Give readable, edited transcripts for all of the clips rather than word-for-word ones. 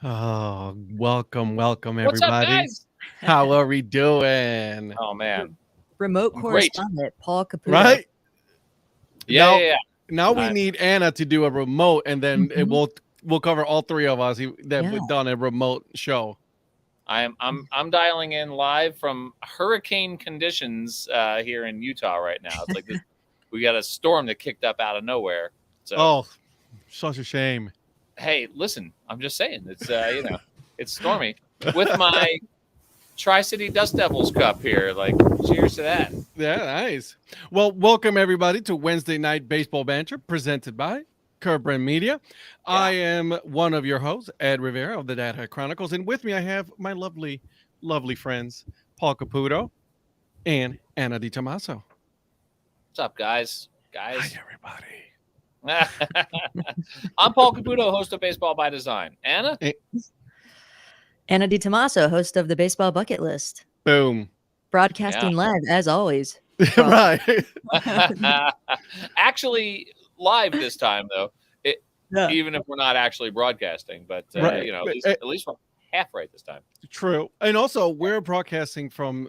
Oh, welcome, What's up, everybody. guys? How are we doing? Oh R- man, Remote I'm great. correspondent Paul Caputo. Right Yeah, now, yeah, yeah. now we I, need Anna to do a remote, and then Mhm. we'll cover all three of us that Yeah. we've done a remote show. I'm dialing in live from hurricane conditions here in Utah right now. It's like we got a storm that kicked up out of nowhere. So Oh, such a shame. hey, listen, I'm just saying it's it's stormy with my Tri City Dust Devils cup here. Like, cheers to that. Yeah, nice. Well, welcome everybody to Wednesday Night Baseball Banter, presented by Curbrand Media. I Yeah, am one of your hosts, Ed Rivera of the Dad Hat Chronicles, and with me I have my lovely friends, Paul Caputo and Anna Di Tommaso. what's up, guys? Hi, Guys. everybody. I'm Paul Caputo, host of Baseball by Design. Anna. Anna Di Tommaso, host of the Baseball Bucket List, Boom. Yeah. broadcasting live as always. From Right. Actually, live this time though. It, yeah. even if we're not actually broadcasting, but Right. at least we're half right this time. True. And also we're broadcasting from,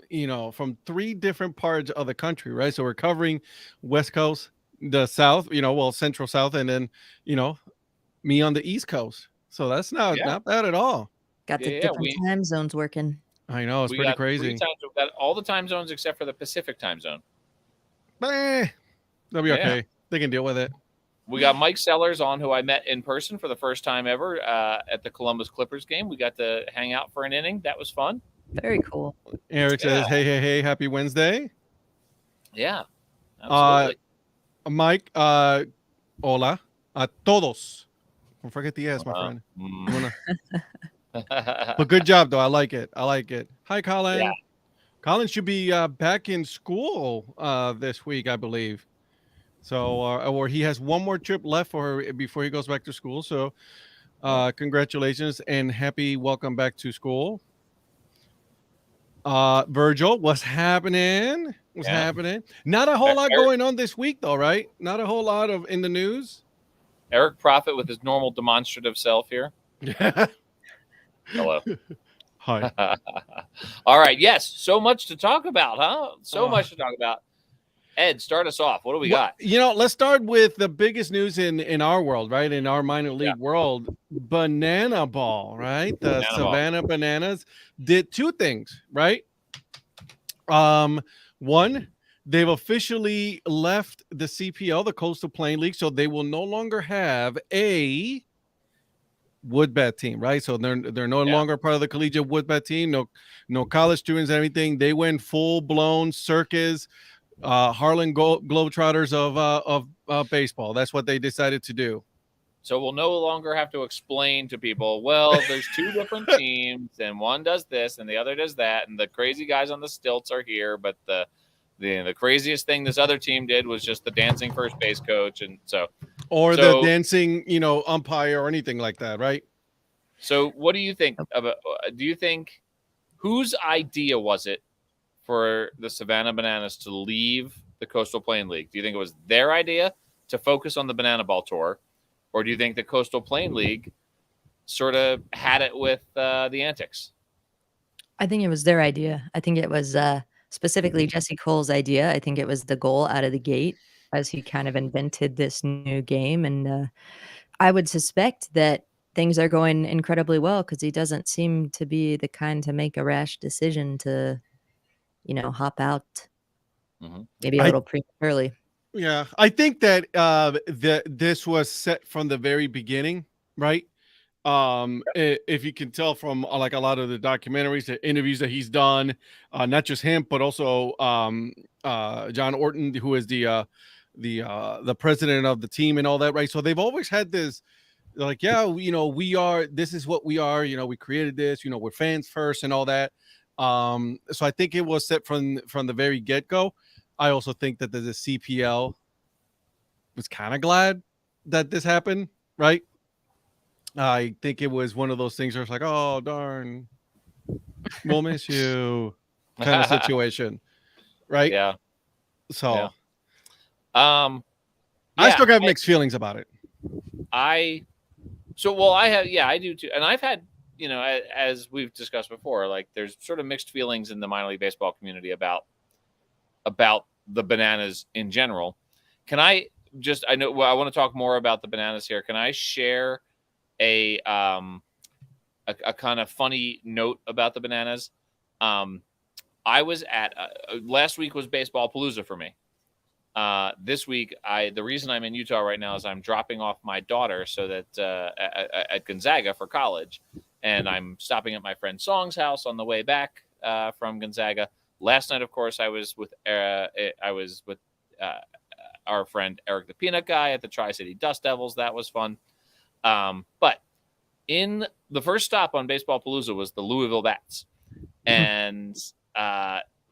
from three different parts of the country, right? So we're covering West Coast, the South, Central South, and then, you know, me on the East Coast. So that's Yeah, not bad at all. Got the yeah, yeah. different time zones working. I know, it's We pretty got three crazy. times. We've got all the time zones except for the Pacific time zone. Eh, they'll be Yeah. okay. They can deal with it. We got Mike Sellers on, who I met in person for the first time ever at the Columbus Clippers game. We got to hang out for an inning. That was fun. Very cool. Eric Yeah, says, hey, happy Wednesday. yeah, Uh absolutely. Mike, hola a todos. Don't forget the S, my Uh, friend. I'm mm. gonna, but good job though. I like it. I like it. Hi, Yeah. Colin. Colin should be back in school this week, I believe. So, or he has one more trip left for before he goes back to school. So, Oh, congratulations and happy welcome back to school. Virgil, what's happening? What's yeah. happening? Not a whole lot Eric, going on this week, though, right? Not a whole lot of in the news. Eric Profit with his normal demonstrative self here. Yeah. Hello. Hi. All right. Yes. So much to talk about, huh? So Uh, much to talk about. Ed, start us off. What do we Well, got? let's start with the biggest news in our world, right? In our minor Yeah. league world, Banana Ball, right? The Banana ball. Savannah Bananas did two things, right? One, they've officially left the CPL, the Coastal Plain League, so they will no longer have a wood bat team, right? So they're no Yeah. longer part of the collegiate wood bat team. No college students, anything. They went full blown circus Harlan Globetrotters of baseball. That's what they decided to do. So we'll no longer have to explain to people, well, there's two different teams, and one does this and the other does that, and the crazy guys on the stilts are here, but the craziest thing this other team did was just the dancing first base coach, and Or the so dancing, umpire or anything like that, right? so what do you think about? Do you think whose idea was it for the Savannah Bananas to leave the Coastal Plain League? Do you think it was their idea to focus on the Banana Ball Tour, or do you think the Coastal Plain League sort of had it with the antics? I think it was their idea. I think it was specifically Jesse Cole's idea. I think it was the goal out of the gate as he kind of invented this new game. And I would suspect that things are going incredibly well because he doesn't seem to be the kind to make a rash decision to, hop out Mm-hmm. maybe a I little prematurely. Yeah, I think that this was set from the very beginning, right? If you can tell from like a lot of the documentaries, the interviews that he's done, not just him, but also John Orton, who is the president of the team and all that, right? So they've always had this, like, yeah, we are. This is what we are. We created this. We're fans first and all that. So I think it was set from the very get go. I also think that the CPL was kind of glad that this happened, right? I think it was one of those things where it's like, oh darn, we'll miss you, kind of situation, right? Yeah, yeah, So um, I yeah. still have mixed feelings about it. I so well, I have, yeah, I do too, and I've had as we've discussed before, like there's sort of mixed feelings in the minor league baseball community about the bananas in general. Can I just, I know, well, I want to talk more about the bananas here. Can I share a kind of funny note about the bananas? I was at last week was Baseball Palooza for me. This week, the reason I'm in Utah right now is I'm dropping off my daughter so that at Gonzaga for college, and I'm stopping at my friend Song's house on the way back from Gonzaga. Last night, of course, I was with our friend Eric the Peanut Guy at the Tri-City Dust Devils. That was fun. But in the first stop on Baseball Palooza was the Louisville Bats, and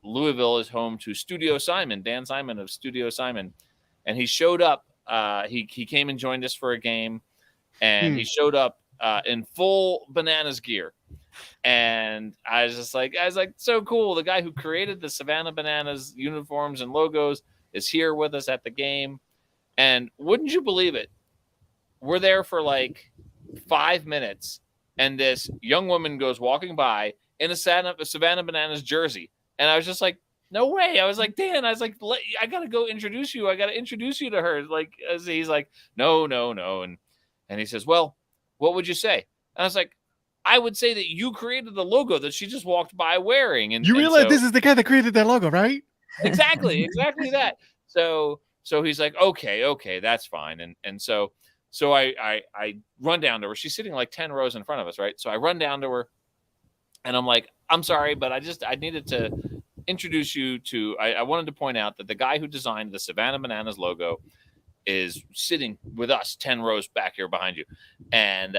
Louisville is home to Studio Simon, Dan Simon of Studio Simon, and he showed up. He came and joined us for a game, and he showed up in full bananas gear. And I was like, so cool. The guy who created the Savannah Bananas uniforms and logos is here with us at the game. And wouldn't you believe it? We're there for like 5 minutes, and this young woman goes walking by in a Savannah Bananas jersey. And I was just like, no way. I was like, Dan, I was like, I got to go introduce you. I got to introduce you to her. Like, he's like, no. And he says, well, what would you say? And I was like, I would say that you created the logo that she just walked by wearing. And you realize this is the guy that created that logo, right? Exactly that. So he's like, okay, that's fine. And so I run down to her. She's sitting like 10 rows in front of us, right? So I run down to her, and I'm like, I'm sorry, but I needed to introduce you to, I wanted to point out that the guy who designed the Savannah Bananas logo is sitting with us 10 rows back here behind you. And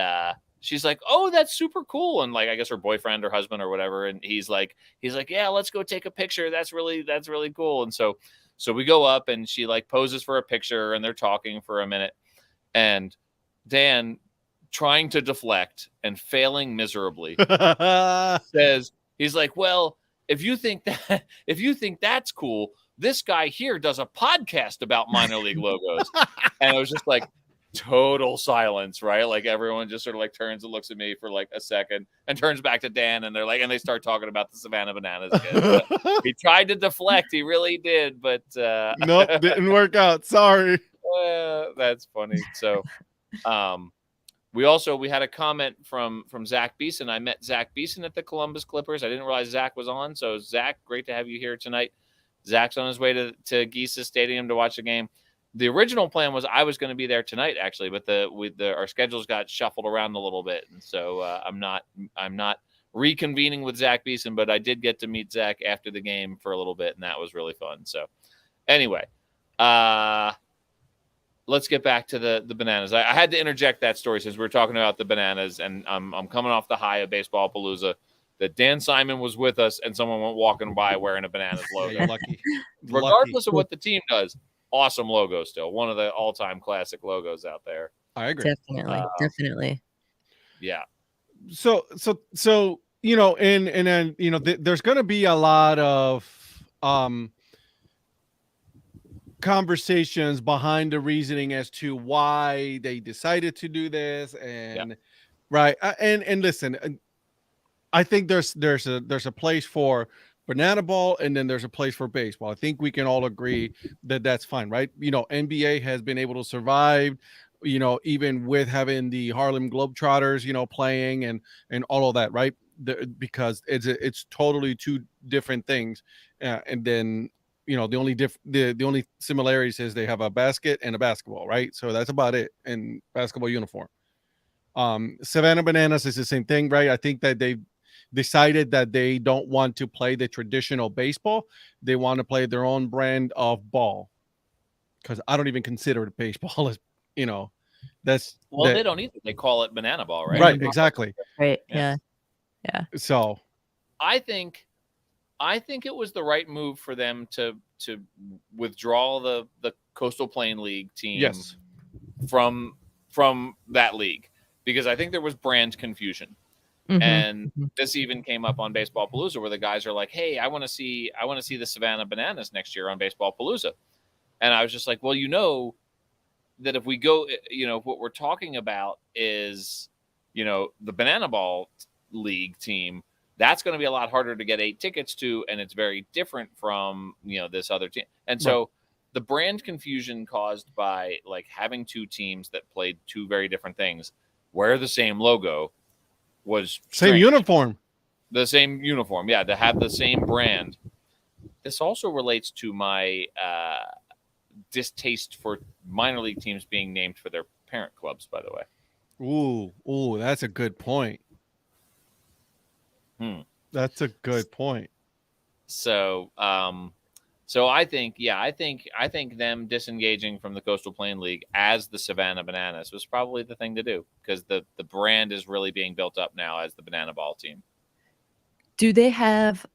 she's like, oh, that's super cool. And like, I guess her boyfriend or husband or whatever. And he's like, yeah, let's go take a picture. That's really cool. And so we go up, and she like poses for a picture, and they're talking for a minute. And Dan, trying to deflect and failing miserably, says, he's like, well, if you think that's cool, this guy here does a podcast about minor league logos. And it was just like total silence, right? Like everyone just sort of like turns and looks at me for like a second and turns back to Dan, and they're like, and they start talking about the Savannah Bananas again. He tried to deflect, he really did, but nope, didn't work out. Sorry. That's funny. So we had a comment from Zach Beeson. I met Zach Beeson at the Columbus Clippers. I didn't realize Zach was on. So Zach, great to have you here tonight. Zach's on his way to Geesa's Stadium to watch the game. The original plan was I was going to be there tonight, actually, but our schedules got shuffled around a little bit, and so I'm not reconvening with Zach Beeson, but I did get to meet Zach after the game for a little bit, and that was really fun. So anyway, let's get back to the bananas. I had to interject that story since we were talking about the bananas, and I'm coming off the high of Baseball Palooza that Dan Simon was with us, and someone went walking by wearing a bananas logo. Yeah, you're lucky. Regardless of what the team does, awesome logo still. One of the all-time classic logos out there. I agree. Definitely. Yeah. So and then there's going to be a lot of conversations behind the reasoning as to why they decided to do this, and right. And listen, I think there's a place for banana ball, and then there's a place for baseball. I think we can all agree that that's fine, right? NBA has been able to survive, even with having the Harlem Globetrotters, playing and all of that, right? Because it's totally two different things, and then the only similarities is they have a basket and a basketball, right? So that's about it, and basketball uniform. Savannah Bananas is the same thing, right? I think that they've decided that they don't want to play the traditional baseball. They want to play their own brand of ball, because I don't even consider it baseball as they don't either. They call it banana ball, right? Right, exactly. Right. Yeah. So I think it was the right move for them to withdraw the Coastal Plain League team from that league, because I think there was brand confusion. Mm-hmm. And this even came up on Baseball Palooza, where the guys are like, hey, I want to see the Savannah Bananas next year on Baseball Palooza. And I was just like, well, that if we go, what we're talking about is, the banana ball league team, that's going to be a lot harder to get 8 tickets to, and it's very different from this other team. And so the brand confusion caused by like having 2 teams that played 2 very different things, wear the same logo, was Same strange. uniform. The same uniform, yeah, to have the same brand. This also relates to my distaste for minor league teams being named for their parent clubs, by the way. Ooh, that's a good point. That's a good point. So, so I think them disengaging from the Coastal Plain League as the Savannah Bananas was probably the thing to do, because the brand is really being built up now as the Banana Ball team. Do they have,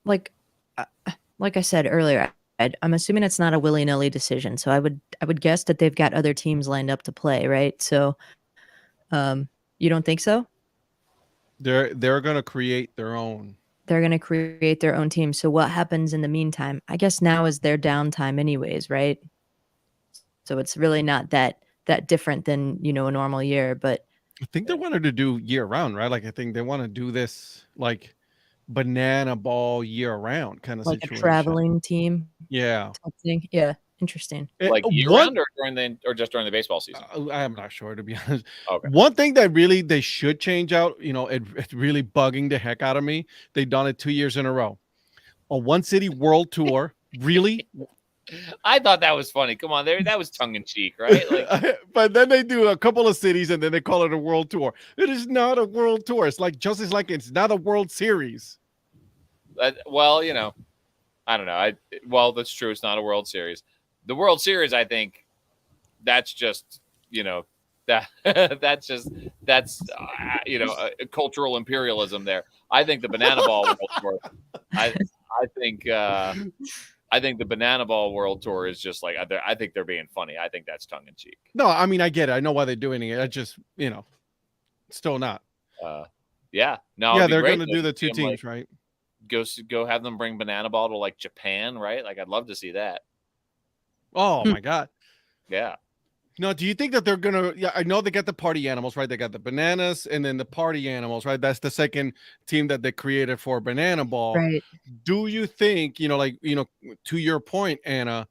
like I said earlier, I'm assuming it's not a willy-nilly decision, so I would guess that they've got other teams lined up to play, right? So, you don't think so? They're going to create their own. They're going to create their own team. So what happens in the meantime? I guess now is their downtime anyways, right? So it's really not that different than, a normal year, but I think they wanted to do year round, right? Like I think they want to do this like Banana Ball year round kind of like situation. a traveling team. Yeah. Type thing. Yeah. Interesting. Like year round or just during the baseball season? I'm not sure, to be honest. Okay. One thing that really they should change out, it's really bugging the heck out of me. They've done it 2 years in a row. A one city world tour. Really? I thought that was funny. Come on, that was tongue in cheek, right? Like, but then they do a couple of cities and then they call it a world tour. It is not a world tour. It's like it's not a World Series. Well, I don't know. Well, that's true. It's not a World Series. The World Series, I think, that's just that's cultural imperialism there. I think the Banana Ball World Tour. I think the Banana Ball World Tour is just like, I think they're being funny. I think that's tongue in cheek. No, I mean, I get it. I know why they're doing it. I just, still not. Yeah. No. Yeah, they're going to do the 2 teams, right? Go have them bring Banana Ball to like Japan, right? Like, I'd love to see that. Oh my God. Yeah. No, do you think that they're gonna? Yeah, I know they got the party animals, right? They got the bananas and then the party animals, right? That's the second team that they created for Banana Ball. Right. Do you think, to your point, Anna,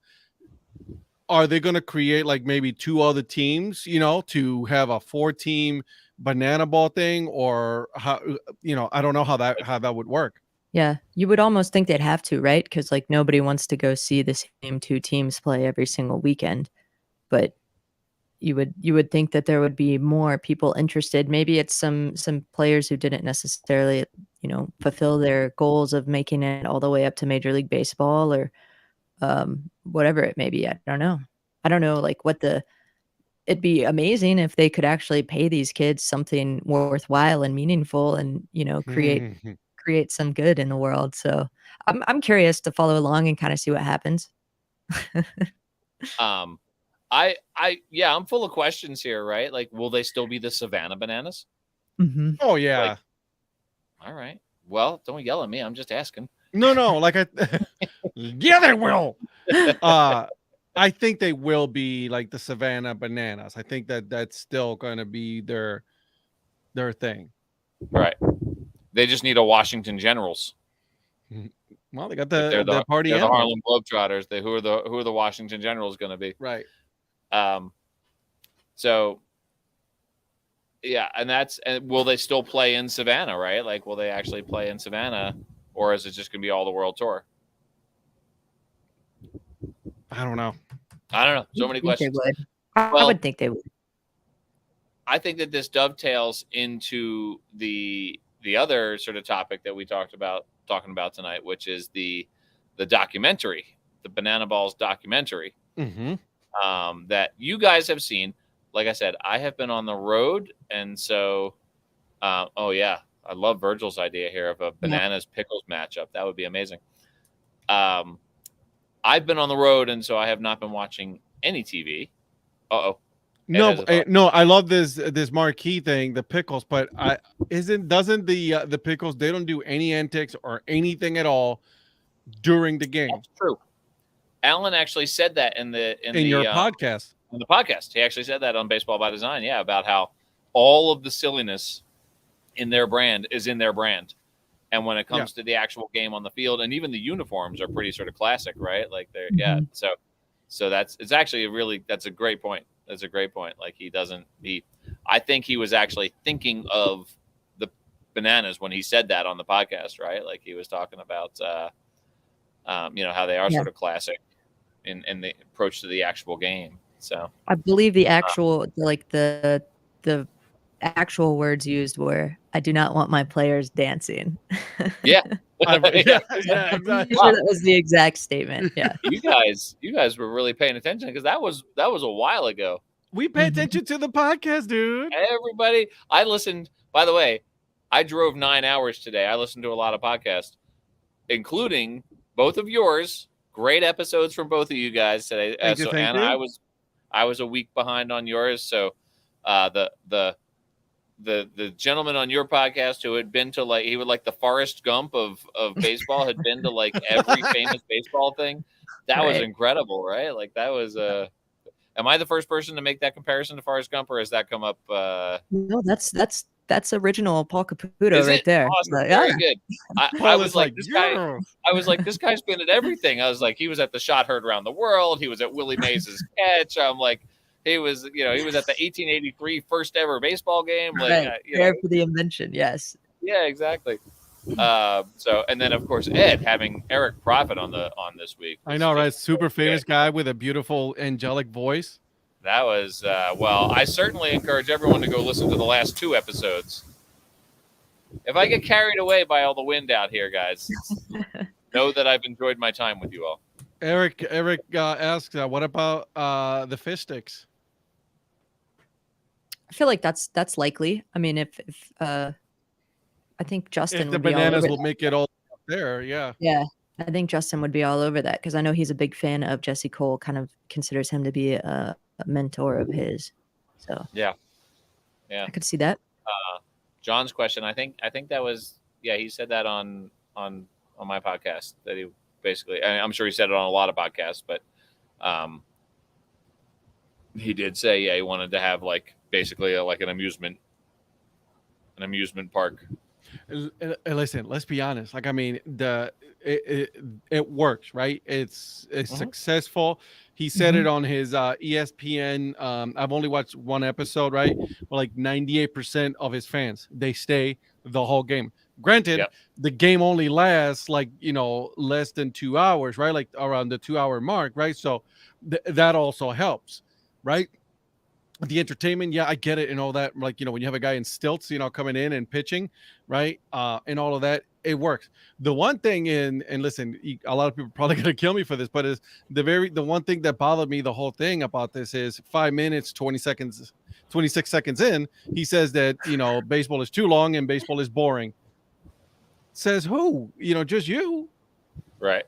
are they gonna create like maybe 2 other teams, to have a 4-team Banana Ball thing, or how? I don't know how that would work. Yeah, you would almost think they'd have to, right? Because like nobody wants to go see the same 2 teams play every single weekend, but you would think that there would be more people interested. Maybe it's some players who didn't necessarily, fulfill their goals of making it all the way up to Major League Baseball or whatever it may be. I don't know like it'd be amazing if they could actually pay these kids something worthwhile and meaningful and, create some good in the world. So I'm curious to follow along and kind of see what happens. I'm full of questions here, right? Like, will they still be the Savannah Bananas? Mm-hmm. Oh yeah. Like, all right. Well, don't yell at me. I'm just asking. No. Yeah, they will. I think they will be like the Savannah Bananas. I think that's still going to be their thing. Right. They just need a Washington Generals. Well, they got the party. They're the Harlem Globetrotters. Who are the Washington Generals going to be? Right. So yeah, and will they still play in Savannah? Right. Like, will they actually play in Savannah, or is it just going to be all the World Tour? I don't know. So many questions. I would think they would. I think that this dovetails into the other sort of topic that we talking about tonight, which is the documentary, the Banana Balls documentary, that you guys have seen. Like I said, I have been on the road, and so, I love Virgil's idea here of a bananas pickles matchup. That would be amazing. I've been on the road, and so I have not been watching any TV. No, I love this marquee thing, the pickles, but doesn't the pickles, they don't do any antics or anything at all during the game. That's true. Alan actually said that in your podcast. On the podcast, he actually said that on Baseball by Design. Yeah, about how all of the silliness in their brand is in their brand. And when it Yeah. comes to the actual game on the field, and even the uniforms are pretty sort of classic, right? Like they're Mhm. So it's actually that's a great point. That's a great point. Like I think he was actually thinking of the Bananas when he said that on the podcast, right? Like he was talking about how they are Yeah. sort of classic in the approach to the actual game. So I believe the actual the actual words used were, "I do not want my players dancing." yeah, Yeah, I'm exactly. pretty Wow. sure that was the exact statement, yeah. you guys were really paying attention because that was a while ago. We pay Mhm. attention to the podcast, dude. Everybody, I listened. By the way, I drove 9 hours today. I listened to a lot of podcasts, including both of yours. Great episodes from both of you guys today. Thank you, So thank Anna, you. I was a week behind on yours. So the gentleman on your podcast who had been to he would like the Forrest Gump of baseball had been to like every famous baseball thing. That was Right. incredible, right? Like that was am I the first person to make that comparison to Forrest Gump, or has that come up No, that's original Paul Caputo is right it there. awesome? Yeah. Very good. I Paul was is like like, this guy. yeah. I was like, this guy's been at everything. I was like, he was at the shot heard around the world. He was at Willie Mays' catch. I'm like, he was at the 1883 first ever baseball game. Like, Right. There for the invention, yes. yeah, exactly. So, and then of course Ed having Eric Prophet on this week. I was know, right? just Super so good. famous guy with a beautiful angelic voice. That was well. I certainly encourage everyone to go listen to the last 2 episodes. If I get carried away by all the wind out here, guys, know that I've enjoyed my time with you all. Eric asks, what about the fish sticks? I feel like that's likely. I mean, if I think Justin If the would be all Bananas over will that. make it all up there, yeah. Yeah. I think Justin would be all over that because I know he's a big fan of Jesse Cole, kind of considers him to be a mentor of his. So Yeah. I could see that. John's question. I think that was he said that on my podcast that he basically. I'm sure he said it on a lot of podcasts, but he did say he wanted to have like basically like an amusement park. Listen, let's be honest. Like, I mean, it works, right? It's successful. He said it on his ESPN. I've only watched one episode, right? But like 98% of his fans, they stay the whole game. Granted, the game only lasts like less than 2 hours, right? Like around the 2 hour mark, right? So that also helps, right? The entertainment, yeah, I get it and all that. Like, when you have a guy in stilts, coming in and pitching, right? And all of that, it works. The one thing and listen, a lot of people are probably going to kill me for this, but is the one thing that bothered me the whole thing about this is 5 minutes, 20 seconds, 26 seconds in, he says that, baseball is too long and baseball is boring. Says who? Just you. Right.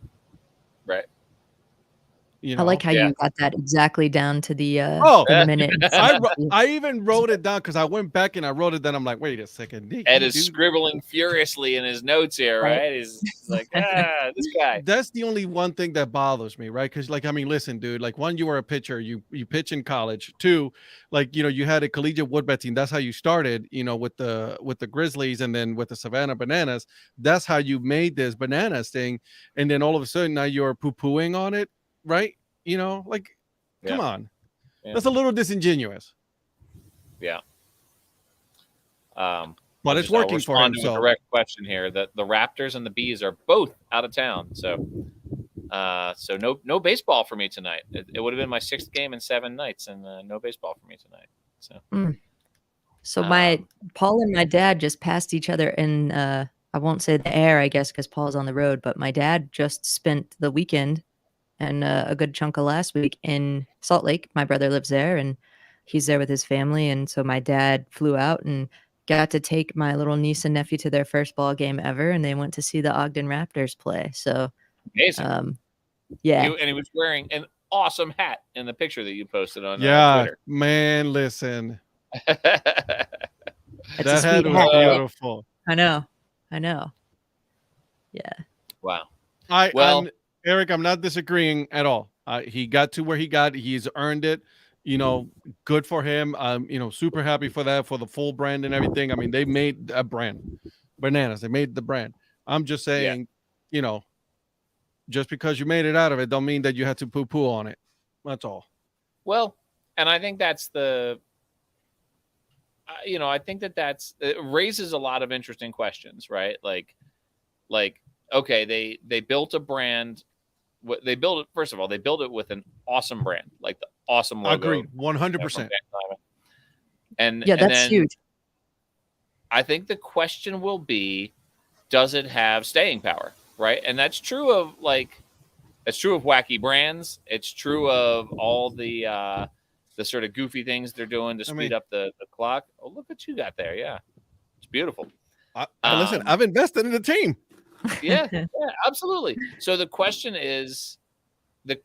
I like how you got that exactly down to the minute. I even wrote it down because I went back and I wrote it down. I'm like, wait a second. Ed is scribbling furiously in his notes here, right? He's like, this guy. That's the only one thing that bothers me, right? Because, like, I mean, listen, dude. Like, one, you were a pitcher. You pitch in college. Two, like, you had a collegiate wood bat team. That's how you started. With the Grizzlies and then with the Savannah Bananas. That's how you made this Bananas thing. And then all of a sudden now you're poo-pooing on it, right? Come on. Yeah. That's a little disingenuous. Yeah. But it's working for him. So, a direct question here: that the Raptors and the Bees are both out of town, so no baseball for me tonight. It would have been my 6th game in 7 nights, and no baseball for me tonight. So my Paul and my dad just passed each other in I won't say the air, I guess, because Paul's on the road. But my dad just spent the weekend and a good chunk of last week in Salt Lake. My brother lives there, and he's there with his family. And so my dad flew out and got to take my little niece and nephew to their first ball game ever, and they went to see the Ogden Raptors play. So amazing. Yeah. And he was wearing an awesome hat in the picture that you posted on Twitter. Man, listen. That hat was beautiful. I know. Yeah. Wow. Eric, I'm not disagreeing at all. He got to where he got. He's earned it. good for him. Super happy for that, for the full brand and everything. I mean, they made a brand, bananas. They made the brand. I'm just Yeah. saying, just because you made it out of it, don't mean that you had to poo-poo on it. That's all. Well, and I think that's I think it raises a lot of interesting questions, right? Like, okay, they built a brand. They built it, first of all, they built it with an awesome brand, like the awesome logo. Agreed, From 100%. Van Diamond. And Yeah, and that's then huge. I think the question will be, does it have staying power, right? And that's true of wacky brands. It's true of all the sort of goofy things they're doing to speed up the clock. Oh, look what you got there! Yeah, it's beautiful. Listen, I've invested in the team. Yeah, absolutely. So the question is, here's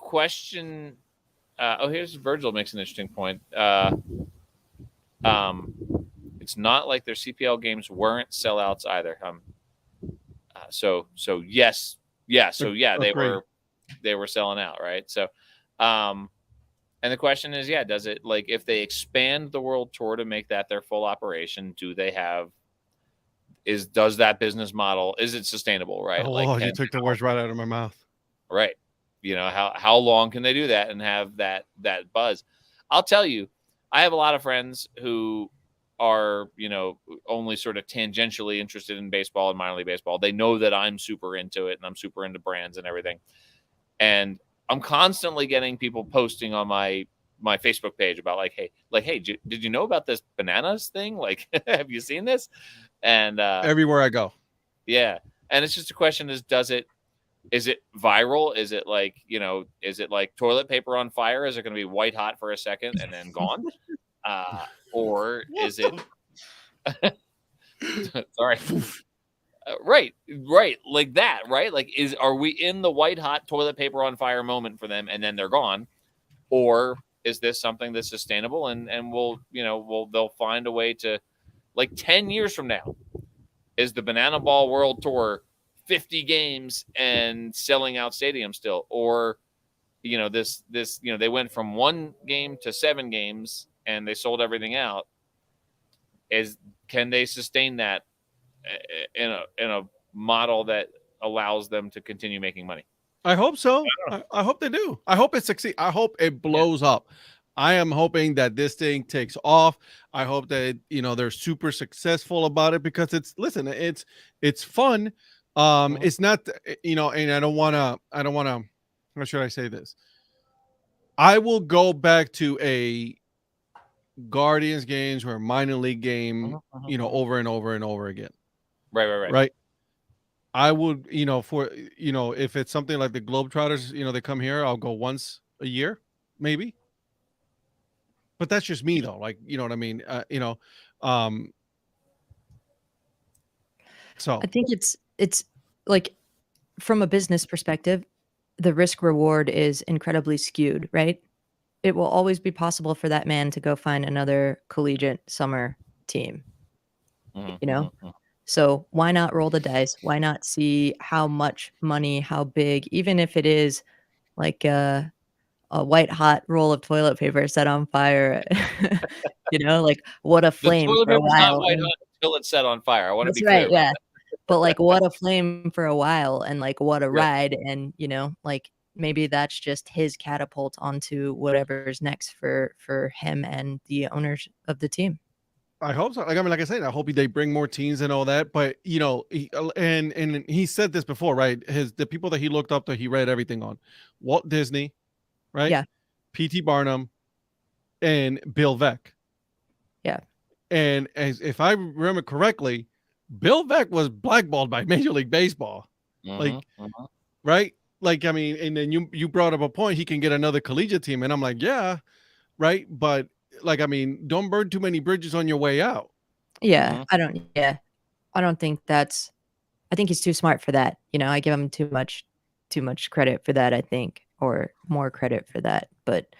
Virgil makes an interesting point. It's not like their CPL games weren't sellouts either. So yes, they were selling out, right? So, and the question is, does it, like, if they expand the world tour to make that their full operation, does that business model, is it sustainable, right? Oh, you took the words right out of my mouth. Right. How long can they do that and have that buzz? I'll tell you, I have a lot of friends who are, only sort of tangentially interested in baseball and minor league baseball. They know that I'm super into it and I'm super into brands and everything. And I'm constantly getting people posting on my Facebook page about hey, did you know about this bananas thing? Like, have you seen this? And everywhere I go. Yeah. And it's just a question is it viral? Is it like toilet paper on fire? Is it going to be white hot for a second and then gone? Or is it sorry. Right, like that, right? Like, are we in the white hot toilet paper on fire moment for them and then they're gone? Or is this something that's sustainable and they'll find a way to, like, 10 years from now, is the Banana Ball World Tour 50 games and selling out stadiums still? Or, they went from 1 game to 7 games and they sold everything out. Can they sustain that in a model that allows them to continue making money? I hope so. I hope they do. I hope it succeeds. I hope it blows up. I am hoping that this thing takes off. I hope that they're super successful about it, because it's fun. It's not, and I don't want to, how should I say this? I will go back to a Guardians games or a minor league game, over and over and over again. Right. I would, if it's something like the Globetrotters, they come here, I'll go once a year, maybe. But that's just me, though. Like, you know what I mean? So I think it's like, from a business perspective, the risk reward is incredibly skewed, right? It will always be possible for that man to go find another collegiate summer team, So why not roll the dice? Why not see how much money, how big, even if it is like a white hot roll of toilet paper set on fire, like, what a flame the toilet for a paper's not while. white hot until it's set on fire. I want to be That's clear. right, yeah. But, like, what a flame for a while, and, like, what a ride, and, like, maybe that's just his catapult onto whatever's next for him and the owners of the team. I hope so. Like, I mean, like I said, I hope they bring more teams and all that. But and he said this before, right? The people that he looked up to, he read everything on: Walt Disney, right? Yeah. P.T. Barnum, and Bill Veeck. Yeah. And if I remember correctly, Bill Veeck was blackballed by Major League Baseball. Right? Like, I mean, and then you brought up a point, he can get another collegiate team, and I'm like, yeah, right. But, like, I mean, don't burn too many bridges on your way out. Yeah. I don't think I think he's too smart for that. I give him too much credit for that, I think, or more credit for that. But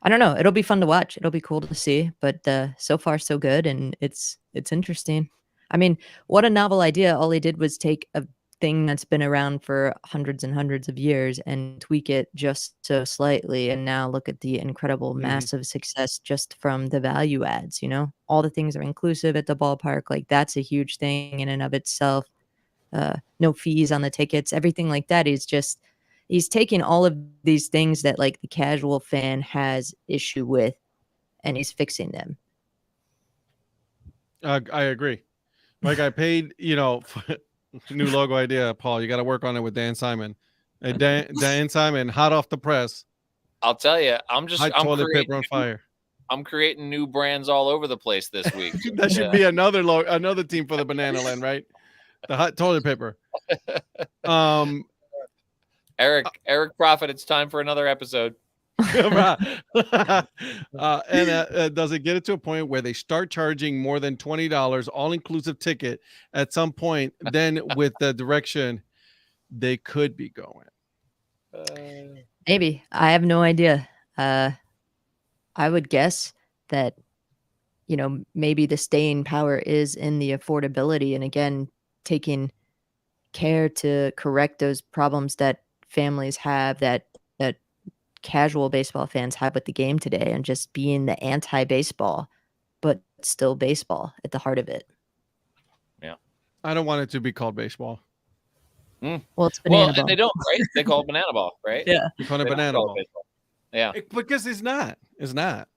I don't know. It'll be fun to watch. It'll be cool to see. But so far, so good, and it's interesting. I mean, what a novel idea! All he did was take a thing that's been around for hundreds and hundreds of years and tweak it just so slightly. And now look at the incredible, Mhm. massive success just from the value adds, all the things are inclusive at the ballpark. Like that's a huge thing in and of itself. No fees on the tickets, everything like that is just, he's taking all of these things that like the casual fan has issue with and he's fixing them. I agree. Like I paid, for new logo idea, Paul. You got to work on it with Dan Simon. Dan Simon, hot off the press, I'll tell you, hot toilet paper on fire. I'm creating new brands all over the place this week. That should be another team for the Banana Land, right? The hot toilet paper. Eric Profit, it's time for another episode. And does it get it to a point where they start charging more than $20 all-inclusive ticket at some point? Then with the direction they could be going, Maybe. I have no idea. I would guess that maybe the staying power is in the affordability, and again, taking care to correct those problems that families have, that casual baseball fans have with the game today, and just being the anti-baseball, but still baseball at the heart of it. Yeah. I don't want it to be called baseball. Well, it's banana ball. And they don't, right? They call it banana ball, right? Yeah. You call it banana ball. Yeah. Because it's not. It's not.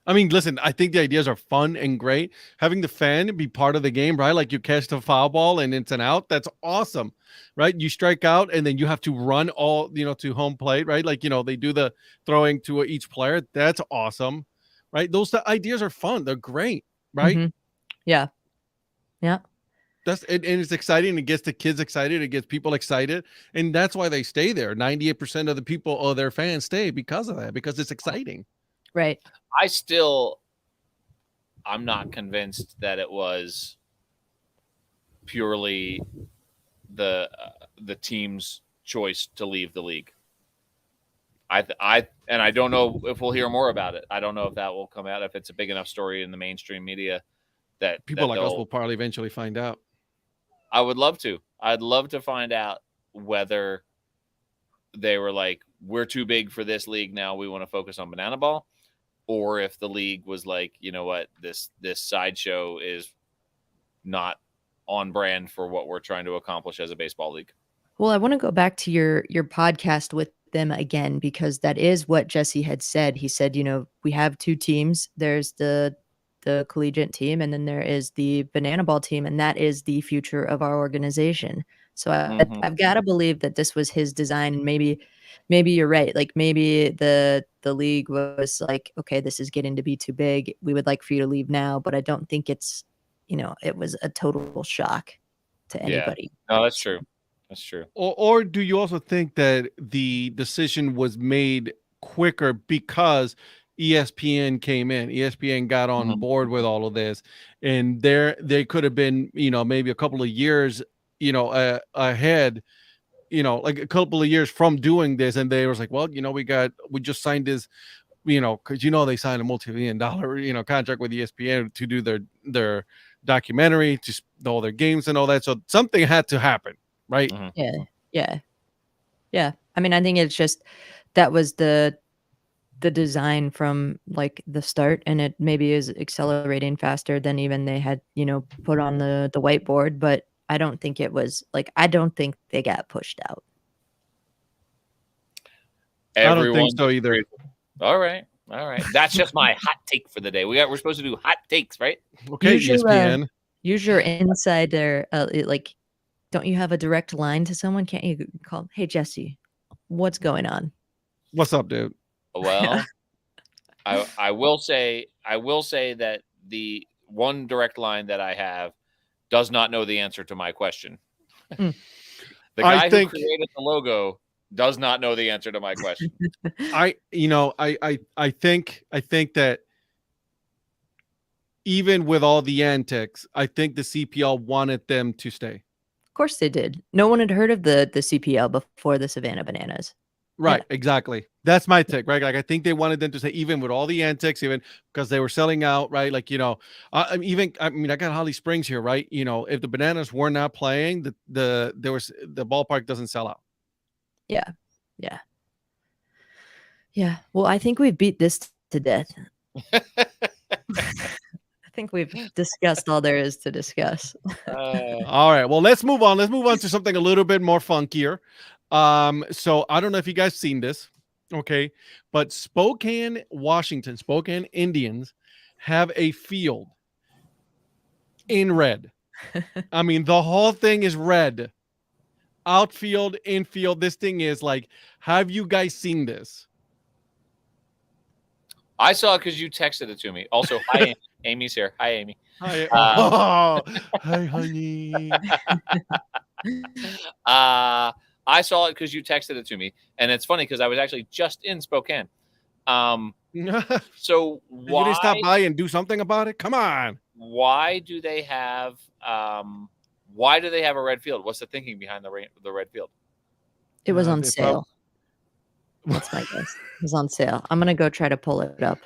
I mean, listen, I think the ideas are fun and great. Having the fan be part of the game, right? Like you catch the foul ball and it's an out. That's awesome, right? You strike out and then you have to run all, to home plate, right? Like, they do the throwing to each player. That's awesome, right? Those ideas are fun. They're great, right? Mm-hmm. Yeah. Yeah. And it's exciting. It gets the kids excited. It gets people excited. And that's why they stay there. 98% of the people or their fans stay because of that, because it's exciting. Right. I'm not convinced that it was purely the team's choice to leave the league. I don't know if we'll hear more about it. I don't know if that will come out, if it's a big enough story in the mainstream media that people like us will probably eventually find out. I would love to. I'd love to find out whether they were like, we're too big for this league now, we want to focus on banana ball, or if the league was like, you know what, this sideshow is not on brand for what we're trying to accomplish as a baseball league. Well, I want to go back to your podcast with them again, because that is what Jesse had said. He said, we have two teams. There's the collegiate team, and then there is the banana ball team, and that is the future of our organization. So I've got to believe that this was his design. And maybe you're right. Like maybe the league was like, okay, this is getting to be too big. We would like for you to leave now. But I don't think it's, it was a total shock to anybody. Yeah. No, that's true. That's true. Or do you also think that the decision was made quicker because ESPN came in? ESPN got on board with all of this, and they could have been, maybe a couple of years, ahead, like a couple of years from doing this, and they was like, well, we just signed this, because they signed a multi-million-dollar contract with ESPN to do their documentary, to all their games and all that. So something had to happen, right? Yeah. I mean, I think it's just that was the design from like the start, and it maybe is accelerating faster than even they had put on the whiteboard. But I don't think it was like, I don't think they got pushed out. I don't think so either. All right. That's just my hot take for the day. We're supposed to do hot takes, right? Okay, ESPN. Use your insider. Like, don't you have a direct line to someone? Can't you call? Hey, Jesse, what's going on? What's up, dude? Well, I will say that the one direct line that I have does not know the answer to my question. The guy who created the logo does not know the answer to my question. I think that even with all the antics, I think the CPL wanted them to stay. Of course they did. No one had heard of the CPL before the Savannah Bananas. Right, exactly. That's my take, right? Like, I think they wanted them to say, even with all the antics, even because they were selling out, right? Like, I mean, I got Holly Springs here, right? If the Bananas were not playing, the ballpark doesn't sell out. Yeah. Yeah. Yeah. Well, I think we've beat this to death. I think we've discussed all there is to discuss. All right. Well, let's move on. Let's move on to something a little bit more funkier. So I don't know if you guys seen this, okay, but Spokane, Washington, Spokane Indians have a field in red. I mean, the whole thing is red. Outfield, infield. This thing is like, have you guys seen this? I saw it because you texted it to me. Also, hi, Amy. Amy's here. Hi, Amy. Hi, hi, honey. I saw it because you texted it to me, and it's funny because I was actually just in Spokane. So You didn't stop by and do something about it? Come on. Why do they have a red field? What's the thinking behind the red field? It was on sale. That's my guess. It was on sale. I'm gonna go try to pull it up.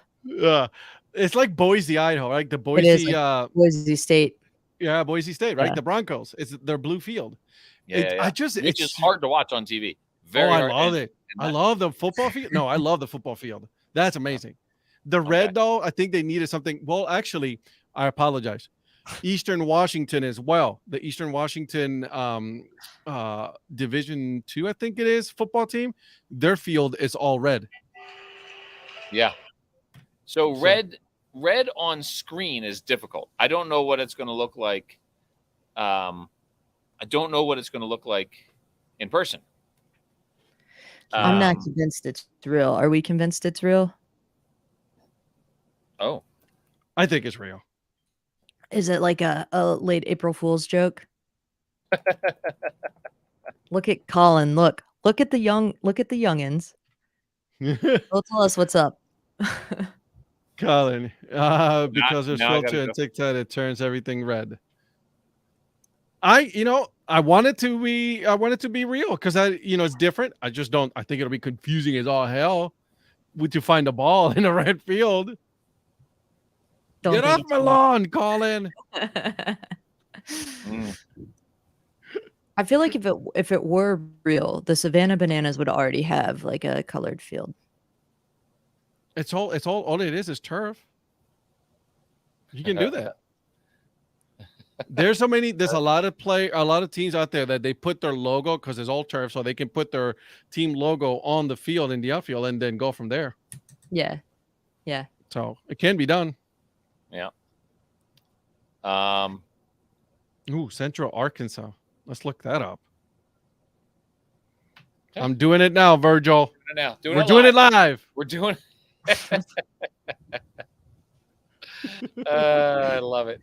It's like Boise, Idaho, right? The It Boise, is like Boise State. yeah, Boise State, right? Yeah. The Broncos. It's their blue field. Yeah. Which is hard to watch on TV. Very hard. I love it. I love the football field. No, I love the football field. That's amazing. The red, though, I think they needed something. Well, actually, I apologize. Eastern Washington as well. The Eastern Washington Division II, I think it is, football team. Their field is all red. Yeah. So red on screen is difficult. I don't know what it's going to look like. I don't know what it's going to look like in person. I'm not convinced it's real. Are we convinced it's real? Oh, I think it's real. Is it like a late April Fool's joke? Look at Colin. Look at the youngins. They'll tell us what's up. Colin, because there's filter and TikTok, it turns everything red. I want it to be real because it's different. I just don't. I think it'll be confusing as all hell to find a ball in a red field. Get off my lawn, Colin. I feel like if it were real, the Savannah Bananas would already have like a colored field. It's all it is turf. You can do that. There's a lot of teams out there that they put their logo because it's all turf, so they can put their team logo on the field in the outfield and then go from there. Yeah. So it can be done. Yeah. Central Arkansas. Let's look that up. Okay. I'm doing it now, Virgil. We're doing it live. We're doing it. I love it.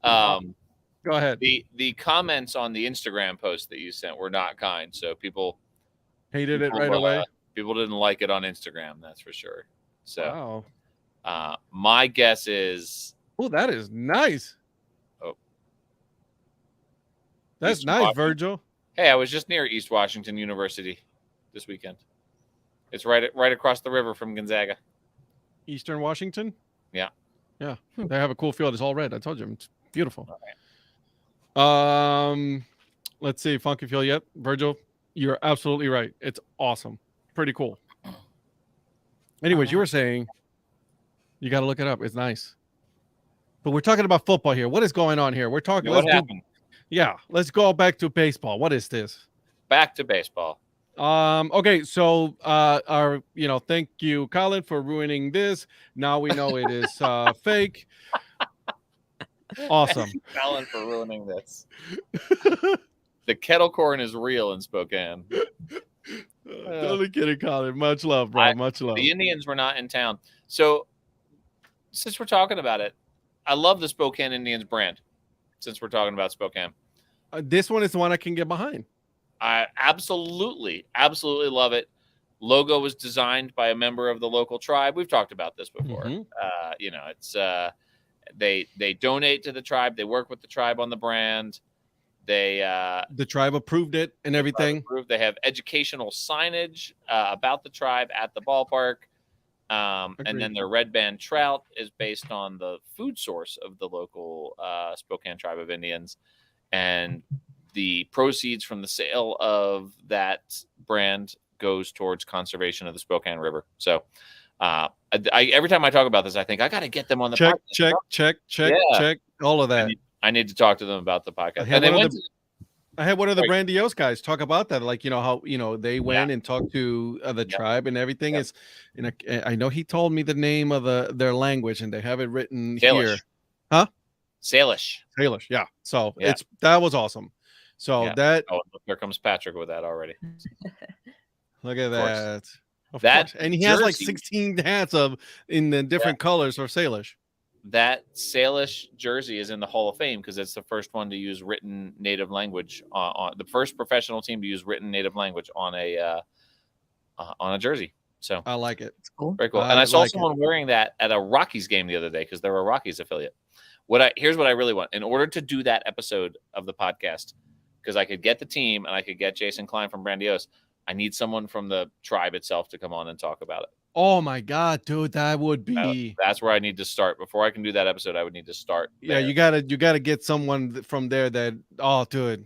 Go ahead. The comments on the Instagram post that you sent were not kind, so people hated it right away. People didn't like it on Instagram, that's for sure. So, wow. My guess is, that is nice. Oh, that's East nice, Washington. Virgil. Hey, I was just near East Washington University this weekend. It's right across the river from Gonzaga. Eastern Washington. Yeah. They have a cool field. It's all red. I told you, it's beautiful. Okay. Let's see, funky field. Yep, Virgil, you're absolutely right. It's awesome, pretty cool. Anyways, you were saying you got to look it up. It's nice. But we're talking about football here. What is going on here? We're talking. What happened? Let's go back to baseball. What is this? Back to baseball. Okay, so thank you, Colin, for ruining this. Now we know it is fake. Awesome. Colin for ruining this. The kettle corn is real in Spokane. Totally kidding, Colin. Much love, bro. Much love. The Indians were not in town. So since we're talking about it, I love the Spokane Indians brand. Since we're talking about Spokane. This one is the one I can get behind. I absolutely love it. Logo was designed by a member of the local tribe. We've talked about this before. Mm-hmm. It's they donate to the tribe. They work with the tribe on the brand. The tribe approved it and everything. Approved. They have educational signage about the tribe at the ballpark. And then their red band trout is based on the food source of the local Spokane tribe of Indians. And the proceeds from the sale of that brand goes towards conservation of the Spokane River. So every time I talk about this, I think I got to get them on the podcast. Check all of that. I need to talk to them about the podcast. I had one of the Brandios guys talk about that, like, how they went and talked to the tribe and everything. Is, I know he told me the name of their language, and they have it written here. Huh? Salish. Yeah. So that was awesome. So that here comes Patrick with that already. Look at that. Of course. And he has like 16 hats in the different colors for Salish. That Salish jersey is in the Hall of Fame because it's the first one to use written native language on the first professional team to use written native language on a jersey. So I like it. It's cool. Very cool. And I saw someone wearing that at a Rockies game the other day because they're a Rockies affiliate. Here's what I really want. In order to do that episode of the podcast, because I could get the team and I could get Jason Klein from Brandios, I need someone from the tribe itself to come on and talk about it. Oh my God, dude, that would be. That's where I need to start. Before I can do that episode, I would need to start. Yeah, you gotta get someone from there that. Oh, dude.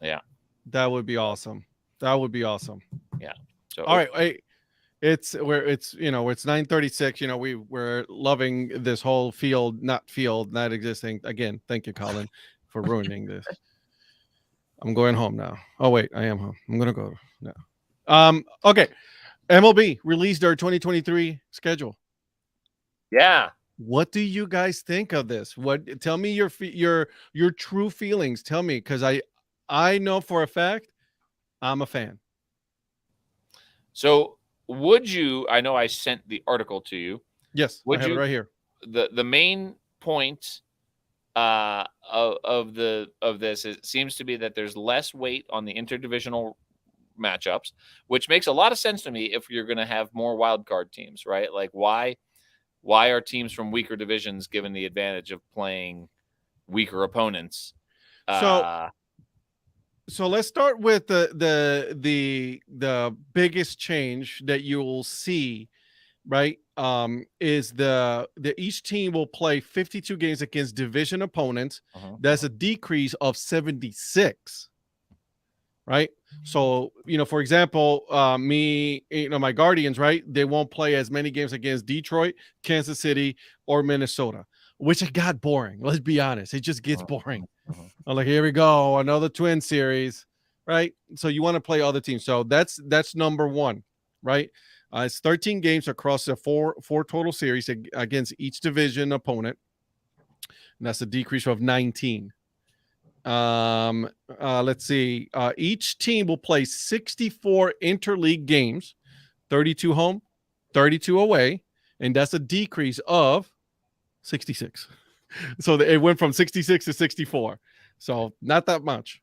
Yeah, that would be awesome. That would be awesome. Yeah. So all right, hey, it's 9:36. We're loving this whole not existing. Again, thank you, Colin, for ruining this. I'm going home now. Oh wait, I am home. I'm gonna go now. Okay. MLB released their 2023 schedule. Yeah. What do you guys think of this? Tell me your true feelings. Tell me, because I know for a fact I'm a fan. So would you? I know I sent the article to you. Yes, I have it right here. The main point of this seems to be that there's less weight on the interdivisional matchups, which makes a lot of sense to me if you're going to have more wild card teams, right? Like why are teams from weaker divisions given the advantage of playing weaker opponents? So let's start with the biggest change that you will see, right? Is the each team will play 52 games against division opponents. That's a decrease of 76. Right. So, for example, my Guardians, right, they won't play as many games against Detroit, Kansas City, or Minnesota, which it got boring. Let's be honest. It just gets boring. I'm like, here we go. Another twin series. Right. So you want to play other teams. So that's number one. Right. It's 13 games across the four total series against each division opponent. And that's a decrease of 19. Let's see. Each team will play 64 interleague games, 32 home, 32 away, and that's a decrease of 66. So it went from 66 to 64. So not that much.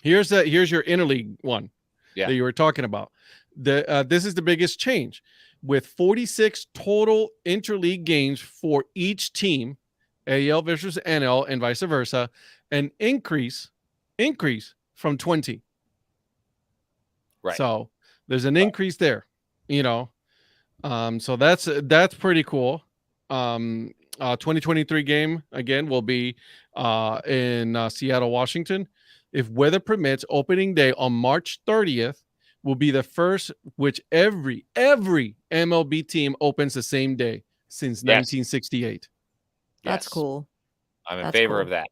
Here's your interleague one that you were talking about. This is the biggest change, with 46 total interleague games for each team. AL versus NL and vice versa, an increase from 20. Right. So there's an increase there, so that's pretty cool. 2023 game again will be in Seattle, Washington. If weather permits, opening day on March 30th will be the first which every MLB team opens the same day since 1968. That's cool. I'm in favor of that.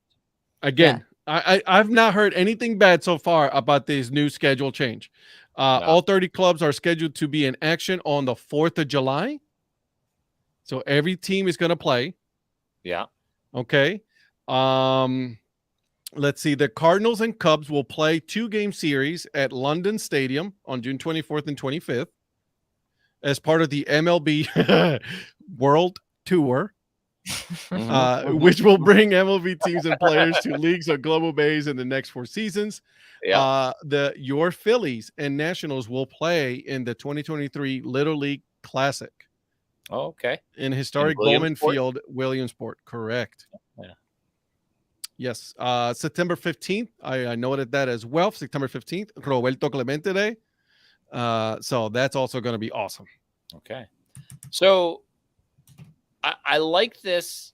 Again, I've not heard anything bad so far about this new schedule change. All 30 clubs are scheduled to be in action on the 4th of July. So every team is going to play. Yeah. Okay. Let's see. The Cardinals and Cubs will play 2-game series at London Stadium on June 24th and 25th as part of the MLB World Tour. Which will bring MLB teams and players to leagues on global base in the next 4 seasons. Your Phillies and Nationals will play in the 2023 Little League Classic. Oh, okay. In historic Bowman Field, Williamsport. Correct. Yeah. Yes. September 15th. I noted that as well. September 15th, Roberto Clemente Day. So that's also going to be awesome. Okay. So I like this.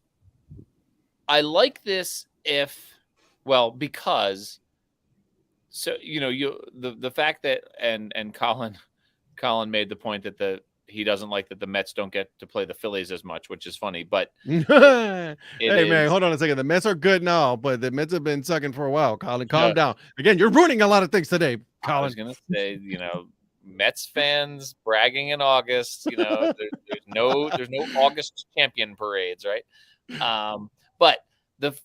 I like this because the fact that and Colin made the point that he doesn't like that the Mets don't get to play the Phillies as much, which is funny, but Hey man, hold on a second. The Mets are good now, but the Mets have been sucking for a while. Colin, calm down. Again, you're ruining a lot of things today, Colin. I was gonna say, Mets fans bragging in August. There's no August champion parades, right? But if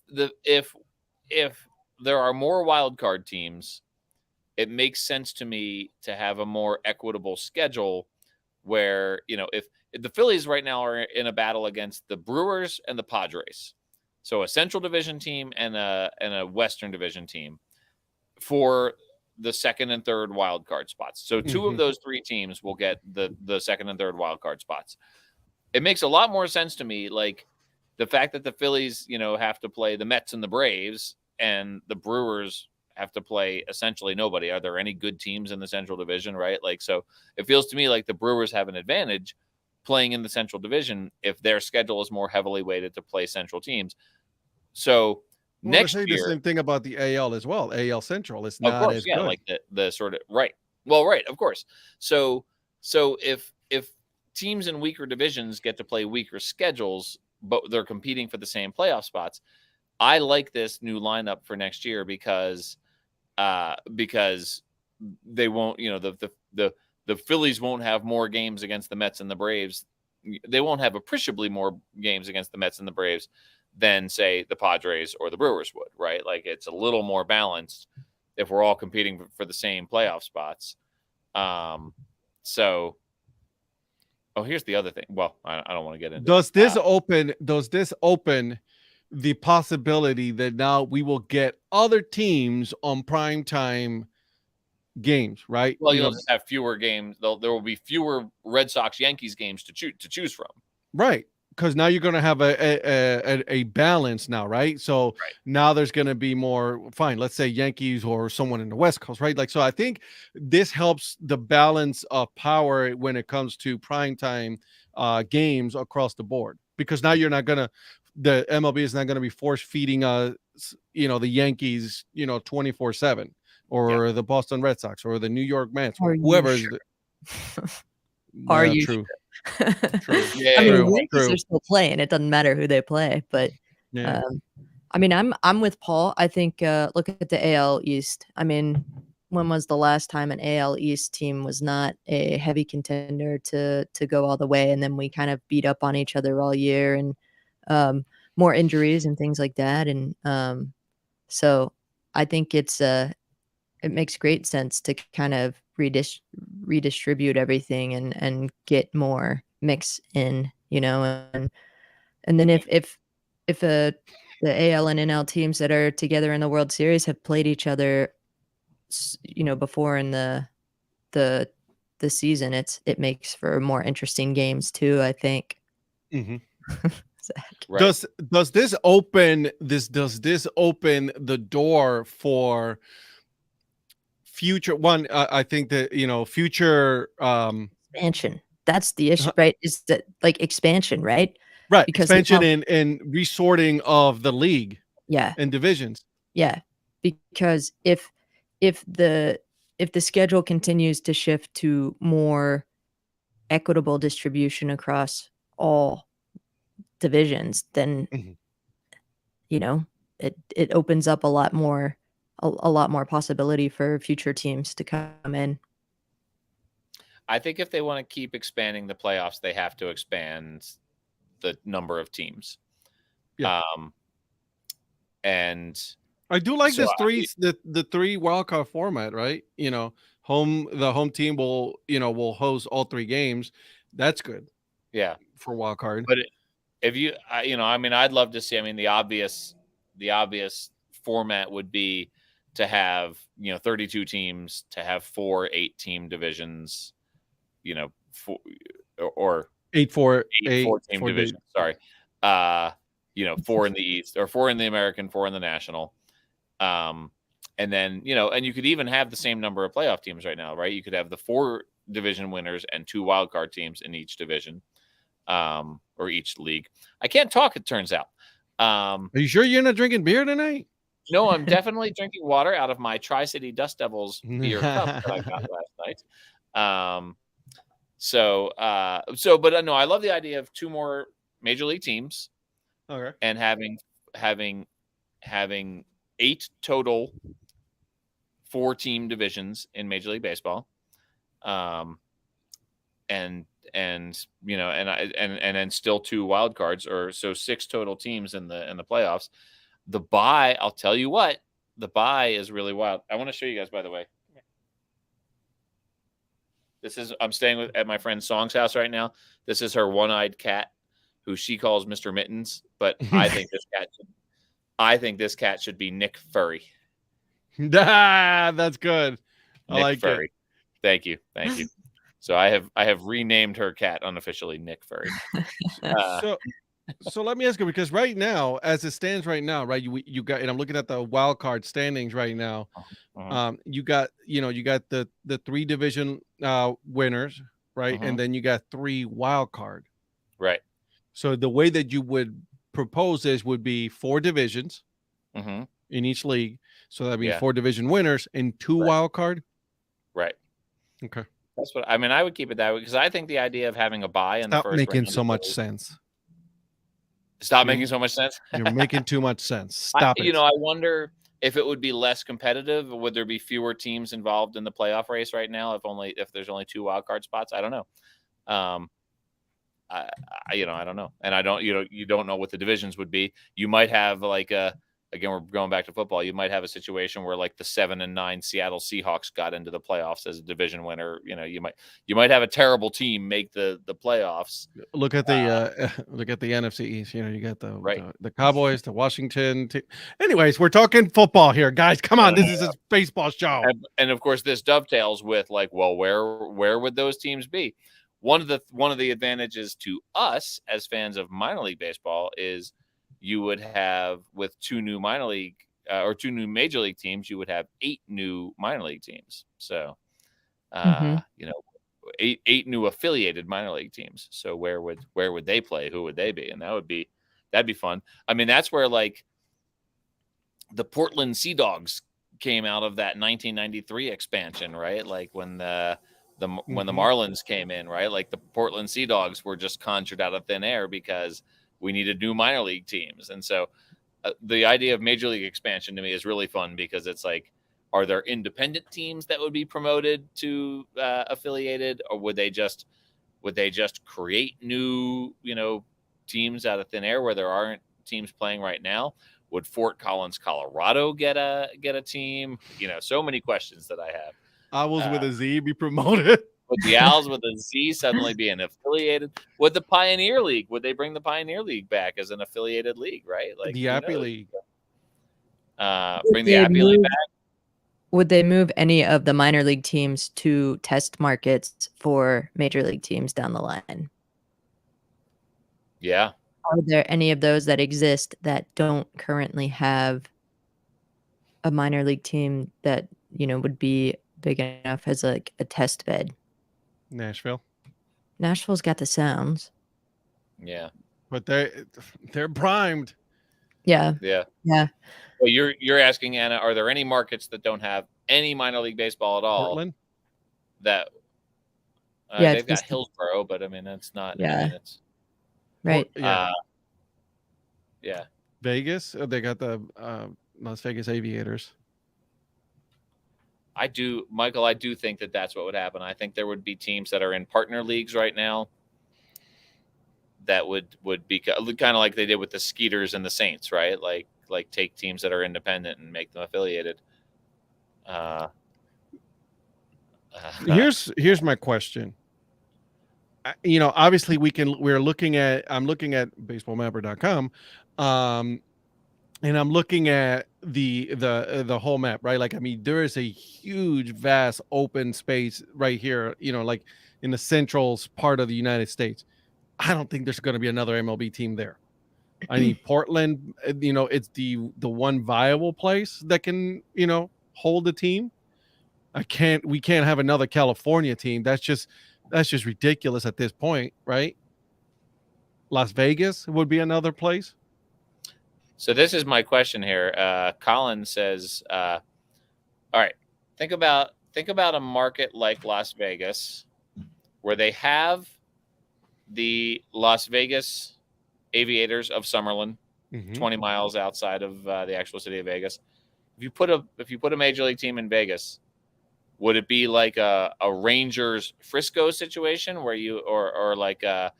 there are more wild card teams, it makes sense to me to have a more equitable schedule where, if the Phillies right now are in a battle against the Brewers and the Padres, so a Central Division team and a Western Division team for the second and third wild card spots. So two of those three teams will get the second and third wild card spots. It makes a lot more sense to me, like the fact that the Phillies, have to play the Mets and the Braves, and the Brewers have to play essentially nobody. Are there any good teams in the Central Division, right? Like, so it feels to me like the Brewers have an advantage playing in the Central Division if their schedule is more heavily weighted to play Central teams. So next year, the same thing about the AL as well. AL Central, it's of not course, as yeah, good. like the sort of right. Well, right, of course. So if teams in weaker divisions get to play weaker schedules, but they're competing for the same playoff spots, I like this new lineup for next year because they won't, the Phillies won't have more games against the Mets and the Braves. They won't have appreciably more games against the Mets and the Braves than, say, the Padres or the Brewers would, right? Like, it's a little more balanced if we're all competing for the same playoff spots. So, here's the other thing. Well, I don't want to get into Does this open the possibility that now we will get other teams on primetime games, right? Well, you'll just have fewer games. There will be fewer Red Sox Yankees games to choose from. Right. Because now you're going to have a balance now, right? So now there's going to be more, fine, let's say Yankees or someone in the West Coast, right? Like, so I think this helps the balance of power when it comes to primetime games across the board. Because now you're not going to, the MLB is not going to be force feeding, the Yankees, 24/7 or the Boston Red Sox or the New York Mets or whoever is. Are you true? True. I mean, the Yankees are still playing. It doesn't matter who they play, but I mean, I'm with Paul. I think look at the AL East. I mean, when was the last time an AL East team was not a heavy contender to go all the way, and then we kind of beat up on each other all year, and more injuries and things like that, and so I think it makes great sense to kind of redistribute everything and get more mix in, and then if the AL and NL teams that are together in the World Series have played each other, before in the season, it makes for more interesting games too, I think. Right. Does this open the door for future I think that future expansion? That's the issue, right? Is that like expansion, right? Because expansion and resorting of the league, and divisions. Because if the schedule continues to shift to more equitable distribution across all divisions, then it opens up a lot more possibility for future teams to come in. I think if they want to keep expanding the playoffs, they have to expand the number of teams. And I do like this the three wildcard format, right? The home team will host all three games. That's good. Yeah, for wildcard. But if you, I mean, I'd love to see. I mean, the obvious format would be to have 32 teams, to have 4 8-team divisions, or 8 4 team divisions. Sorry, 4 in the East, or 4 in the American, 4 in the National. And then, and you could even have the same number of playoff teams right now, right? You could have the 4 division winners and 2 wildcard teams in each division, or each league. I can't talk, it turns out. Are you sure you're not drinking beer tonight? No, I'm definitely drinking water out of my Tri-City Dust Devils beer cup that I got last night. But no, I love the idea of 2 more major league teams. Okay. And having 8 total 4-team divisions in Major League Baseball. And then still 2 wild cards, or so 6 total teams in the playoffs. The bye, I'll tell you what, the bye is really wild. I want to show you guys, by the way. I'm staying at my friend Song's house right now. This is her one-eyed cat, who she calls Mr. Mittens, but I think this cat should be Nick Furry. That's good. Nick like Furry. Thank you. So I have renamed her cat unofficially Nick Furry. So let me ask you, because right now, as it stands right now, right, you got, and I'm looking at the wild card standings right now. You got the 3 division winners, right, and then you got 3 wild card. Right. So the way that you would propose this would be 4 divisions in each league. So that'd be 4 division winners and 2 wild card. Right. Okay. That's what I mean. I would keep it that way, because I think the idea of having a bye in the first making round so much sense. Stop making so much sense. You're making too much sense. Stop it. I wonder if it would be less competitive. Would there be fewer teams involved in the playoff race right now if there's only 2 wild card spots? I don't know. I don't know, and I don't. You don't know what the divisions would be. You might have again, we're going back to football. You might have a situation where the 7-9 Seattle Seahawks got into the playoffs as a division winner. You might have a terrible team make the playoffs. Look at the NFC East. You got the Cowboys, the Washington. Anyways, we're talking football here, guys. Come on, this is a baseball show. And of course, this dovetails with where would those teams be? One of the advantages to us as fans of minor league baseball is you would have, with 2 new minor league or 2 new major league teams, you would have 8 new minor league teams. So, 8 new affiliated minor league teams. So where would they play? Who would they be? And that'd be fun. I mean, that's where the Portland Sea Dogs came out of that 1993 expansion, right? When the Marlins came in, right? The Portland Sea Dogs were just conjured out of thin air because we needed new minor league teams. And so the idea of major league expansion to me is really fun, because it's are there independent teams that would be promoted to affiliated, or would they just create new, teams out of thin air where there aren't teams playing right now? Would Fort Collins, Colorado get a team? So many questions that I have. Owls with a Z be promoted. Would the Owls with a Z suddenly be an affiliated? Would the Pioneer League? Would they bring the Pioneer League back as an affiliated league? Right, the Appy League. Bring the Appy League back. Would they move any of the minor league teams to test markets for major league teams down the line? Yeah. Are there any of those that exist that don't currently have a minor league team that would be big enough as a test bed? Nashville's got the sounds. Yeah, but they're primed. Yeah. Well, you're asking, Anna, are there any markets that don't have any minor league baseball at all? Portland. That they've got Hillsborough, but I mean that's not. Yeah. I mean, it's right. Yeah. Vegas. They got the Las Vegas Aviators. Michael, I do think that that's what would happen. I think there would be teams that are in partner leagues right now that would be kind of like they did with the Skeeters and the Saints, right? Like take teams that are independent and make them affiliated. Here's my question. Obviously I'm looking at baseballmapper.com, and I'm looking at the whole map, right? There is a huge, vast open space right here, in the central part of the United States. I don't think there's going to be another MLB team there. I need Portland. It's the one viable place that can hold the team. We can't have another California team. That's just ridiculous at this point, right? Las Vegas would be another place. So this is my question here. Colin says, "All right, think about a market like Las Vegas, where they have the Las Vegas Aviators of Summerlin, 20 miles outside of the actual city of Vegas. If you put a major league team in Vegas, would it be like a Rangers Frisco situation where you or like a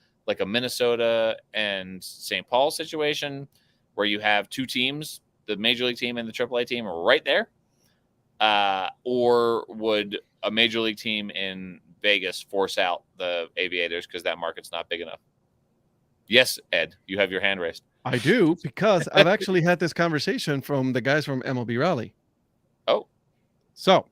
Minnesota and St. Paul situation where you have two teams, the major league team and the AAA team, right there? Or would a major league team in Vegas force out the Aviators because that market's not big enough? Yes, Ed, you have your hand raised. I do, because I've actually had this conversation from the guys from MLB Rally. Oh, so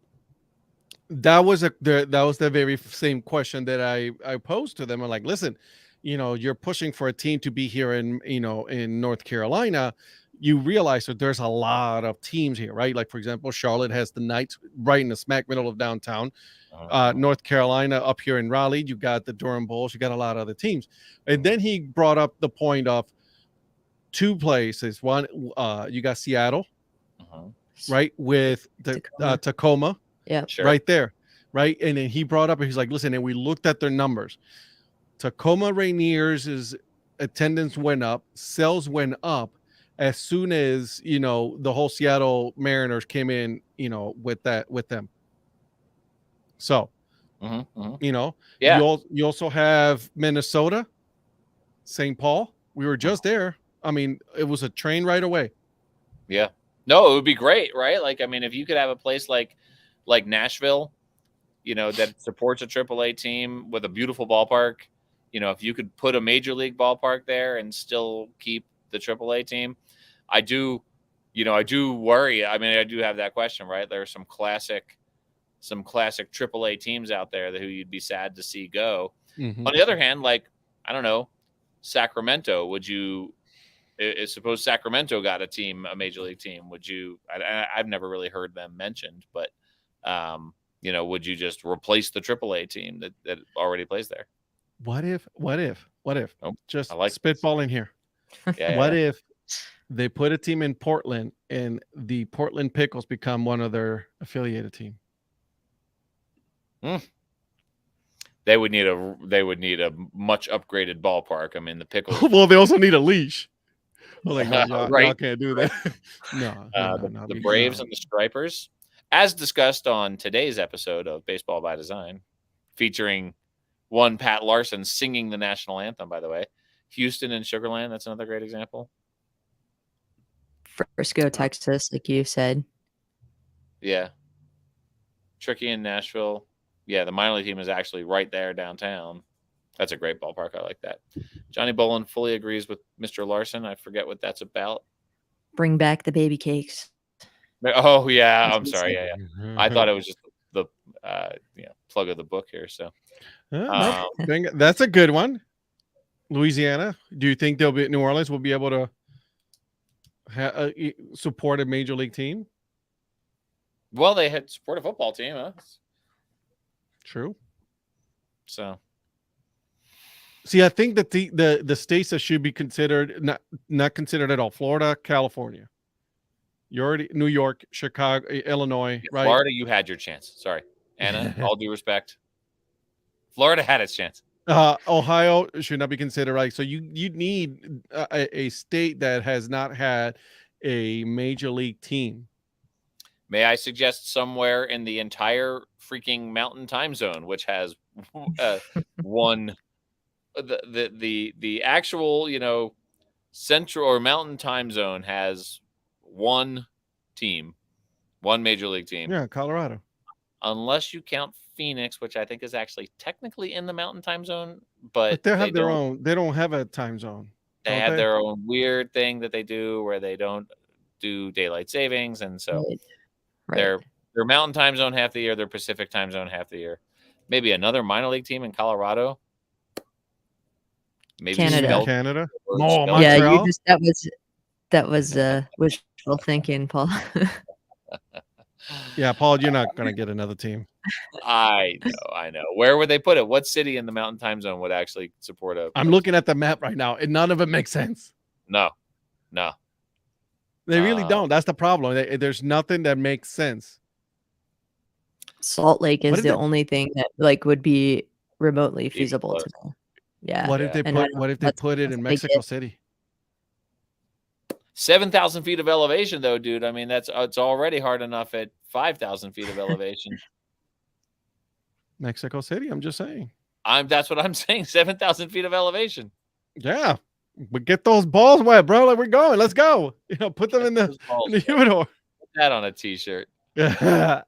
that was the very same question that I posed to them. I'm like, listen, you're pushing for a team to be here in North Carolina. You realize that there's a lot of teams here, right? Like, for example, Charlotte has the Knights right in the smack middle of downtown. North Carolina up here in Raleigh, you got the Durham Bulls, you got a lot of other teams. And then he brought up the point of two places. One, you got Seattle, right, with the Tacoma, sure. right there, right? And then he brought up, and he's like, listen, and we looked at their numbers. Tacoma Rainiers' attendance went up, sales went up as soon as the whole Seattle Mariners came in, with them. So, Yeah. you also have Minnesota, St. Paul. We were just there. I mean, it was a train right away. Yeah. No, it would be great, right? Like, I mean, if you could have a place like Nashville, that supports a AAA team with a beautiful ballpark, if you could put a major league ballpark there and still keep the AAA team, I do worry. I mean, I do have that question, right? There are some classic AAA teams out there who you'd be sad to see go. On the other hand, like, I don't know, Sacramento, would you, suppose Sacramento got a major league team, would you, I've never really heard them mentioned, but, would you just replace the AAA team that already plays there? What if, Oh, just I like spitballing here. Yeah, if they put a team in Portland and the Portland Pickles become one of their affiliated team? They would need a much upgraded ballpark. I mean, the Pickles. Well, they also need a leash. Well, like, no, y'all, right. y'all can't do that. No, the Braves and the Stripers, as discussed on today's episode of Baseball by Design, featuring one Pat Larson singing the national anthem, by the way. Houston and Sugarland, that's another great example. Frisco, Texas, like you said. Yeah. Tricky in Nashville. Yeah, the minor league team is actually right there downtown. That's a great ballpark. I like that. Johnny Bolin fully agrees with Mr. Larson. I forget what that's about. Bring back the baby cakes. Oh, yeah. I'm sorry. Yeah. I thought it was just the plug of the book here. So that's a good one. Louisiana. Do you think New Orleans will be able to support a major league team? Well, they had support a football team, huh? True. So, see, I think that the states that should be considered not considered at all: Florida, California. You already New York, Chicago, Illinois, right? Florida, you had your chance. Sorry, Anna. All due respect, Florida had its chance. Ohio should not be considered, right? So you need a state that has not had a major league team. May I suggest somewhere in the entire freaking mountain time zone, which has one, the actual, central or mountain time zone has one team, one major league team. Yeah, Colorado. Unless you count Phoenix, which I think is actually technically in the mountain time zone, but they have their own. They don't have a time zone. They have their own weird thing that they do where they don't do daylight savings, and so they're mountain time zone half the year, they're Pacific time zone half the year. Maybe another minor league team in Colorado. Maybe Canada. spelled Canada. or Oh, spelled Yeah, Montreal. that was wishful thinking, Paul. Yeah, Paul, you're not gonna get another team. I know. Where would they put it? What city in the Mountain Time Zone would actually support a? I'm looking at the map right now, and none of it makes sense. No. They really don't. That's the problem. There's nothing that makes sense. Salt Lake What is if the they- only thing that like would be remotely Even feasible close. to me. Yeah. What if they And I put? don't What know if they put it that's in a big Mexico if. City? 7,000 feet of elevation, though, dude. I mean, it's already hard enough at 5,000 feet of elevation. Mexico City. I'm just saying. That's what I'm saying. 7,000 feet of elevation. Yeah, but get those balls wet, bro. Like we're going. Let's go. Put them in the Those balls, humidor. put that on a t-shirt. Yeah.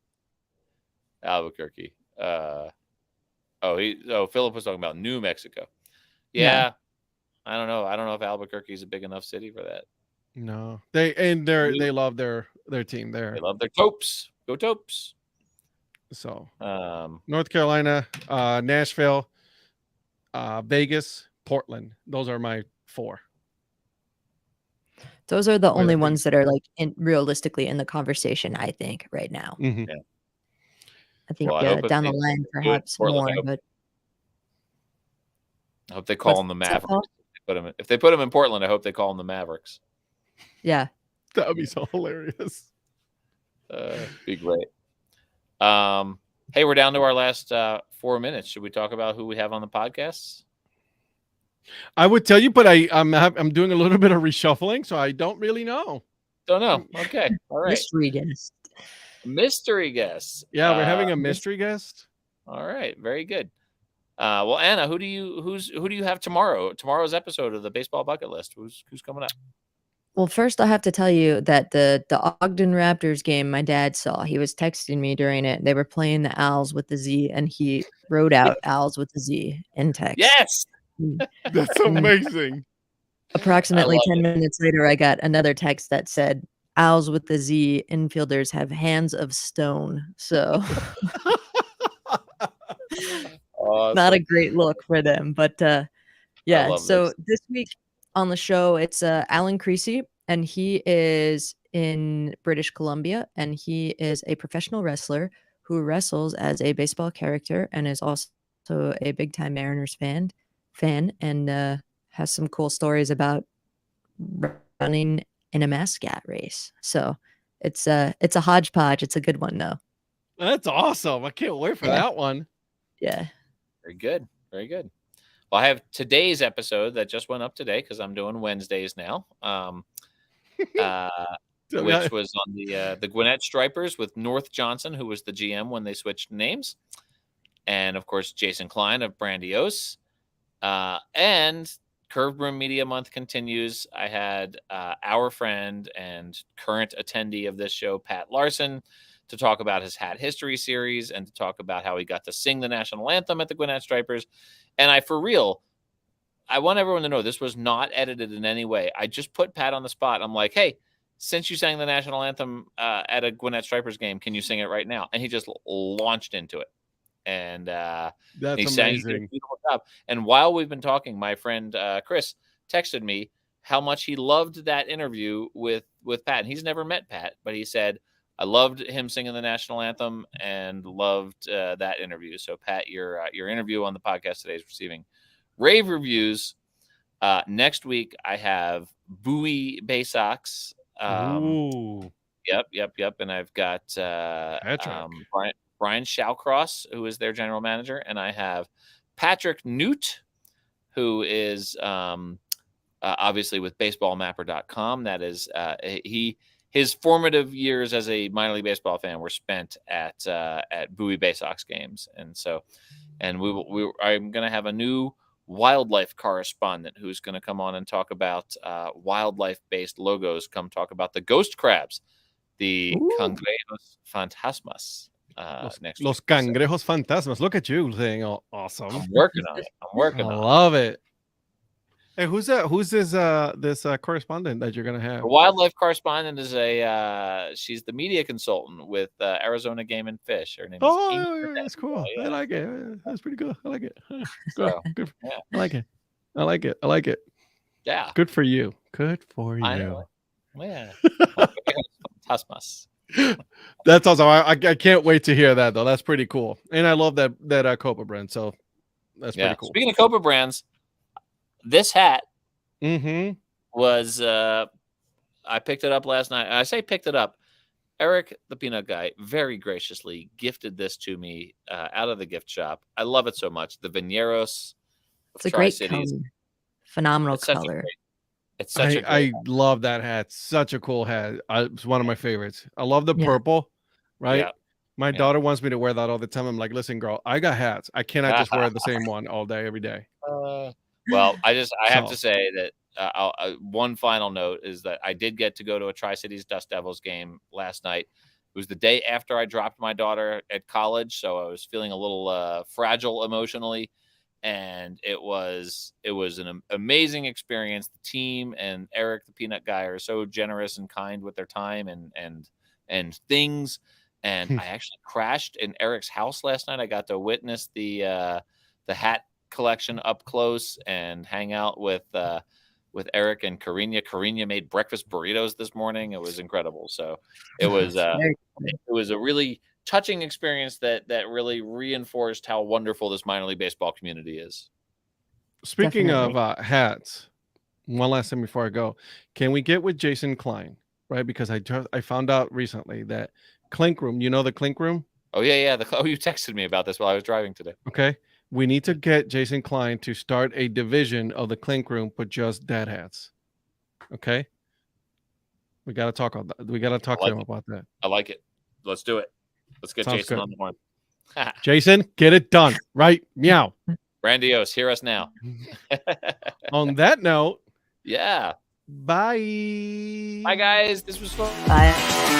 Albuquerque. Philip was talking about New Mexico. Yeah. Yeah. I don't know. I don't know if Albuquerque is a big enough city for that. No, they love their team there. They love their Topes. Go Topes. So Um, North Carolina, Nashville, Vegas, Portland. Those are my 4. Those are the Where only the ones that are like realistically in the conversation, I think, right now. Mhm. Yeah. I think Well, I hope if down the they line do it, perhaps Portland, more, but I hope they call them the Mavericks. If they put them in Portland, I hope they call them the Mavericks. yeah. That would be so hilarious. Be great. Hey, we're down to our last 4 minutes. Should we talk about who we have on the podcast? I would tell you, but I'm doing a little bit of reshuffling, so I don't really know. Don't know. Okay. All right. Mystery guest. Mystery guest. Yeah, we're having a mystery guest. All right. Very good. Well, Anna, who do you have tomorrow? Tomorrow's episode of the Baseball Bucket List. Who's coming up? Well, first I have to tell you that the Ogden Raptors game my dad saw, he was texting me during it. They were playing the Owls with the Z, and he wrote out Owls with the Z in text. Yes. That's amazing. Approximately 10 minutes later, I got another text that said, Owls with the Z infielders have hands of stone. So Awesome. not a great look for them. But yeah, so this week on the show, it's Alan Creasy, and he is in British Columbia, and he is a professional wrestler who wrestles as a baseball character and is also a big-time Mariners fan and has some cool stories about running in a mascot race. So it's a hodgepodge. It's a good one though. That's awesome. I can't wait for that one. Yeah. Very good. Very good. Well, I have today's episode that just went up today because I'm doing Wednesdays now. Which was on the Gwinnett Stripers with North Johnson, who was the GM when they switched names. And of course, Jason Klein of Brandiose. And Curved Broom Media Month continues. I had our friend and current attendee of this show, Pat Larson, to talk about his Hat History series and to talk about how he got to sing the national anthem at the Gwinnett Stripers. And I want everyone to know this was not edited in any way. I just put Pat on the spot. I'm like, hey, since you sang the national anthem at a Gwinnett Stripers game, can you sing it right now? And he just launched into it. And that's he sang, amazing. he did a beautiful job. And while we've been talking, my friend Chris texted me how much he loved that interview with Pat. And he's never met Pat, but he said, I loved him singing the national anthem and loved that interview. So Pat, your interview on the podcast today is receiving rave reviews. Next week I have Bowie Bay Sox. Ooh. Yep. And I've got Brian Shawcross, who is their general manager, and I have Patrick Newt, who is obviously with baseballmapper.com. That is his formative years as a minor league baseball fan were spent at Bowie Bay Sox games, and I'm going to have a new wildlife correspondent who's going to come on and talk about wildlife-based logos. Come talk about the ghost crabs, the Cangrejos Fantasmas. Next Los week. Cangrejos Fantasmas. Look at you saying awesome. I'm working on it. I love it. Hey, who's that? Who's this correspondent that you're gonna have? The wildlife correspondent is she's the media consultant with Arizona Game and Fish. Her name is that's cool. Yeah. I like it. That's pretty good. I like it. Good. So, Good. yeah. I like it. I like it. I like it. Yeah, Good for you. Good for I you. know. Yeah. Tasmas. That's awesome. I can't wait to hear that though. That's pretty cool. And I love that Copa brand. So that's Yeah. pretty cool. Speaking of Copa brands, this hat Mm-hmm. was I picked it up last night. I say picked it up. Eric, the peanut guy, very graciously gifted this to me out of the gift shop. I love it so much. The Veneros of It's a great Tri-Cities. color. Phenomenal It's such a color. great. It's such a great. I love that hat. Such a cool hat. It's one of my favorites. I love the Yeah. purple, right? Yeah. My Yeah. daughter wants me to wear that all the time. I'm like, listen, girl, I got hats. I cannot just wear the same one all day, every day. Well, I have So- to say that one final note is that I did get to go to a Tri-Cities Dust Devils game last night. It was the day after I dropped my daughter at college, so I was feeling a little fragile emotionally, and it was an amazing experience. The team and Eric, the peanut guy, are so generous and kind with their time and things. And I actually crashed in Eric's house last night. I got to witness the hat collection up close and hang out with Eric and Karina. Karina made breakfast burritos this morning. It was incredible. So it was a really touching experience that really reinforced how wonderful this minor league baseball community is. Speaking Definitely. of hats, one last thing before I go, can we get with Jason Klein, right? Because I found out recently that Clink Room, you know the Clink Room? Oh yeah. You texted me about this while I was driving today. Okay. We need to get Jason Klein to start a division of the Clink Room, but just dad hats. Okay. We got to talk about that. We got to talk to him about that. I like it. Let's do it. Let's get Sounds Jason good. on the horn. Jason, get it done, right? Meow. Grandiose. Hear us now. On that note, Yeah. bye. Bye, guys. This was fun. Bye.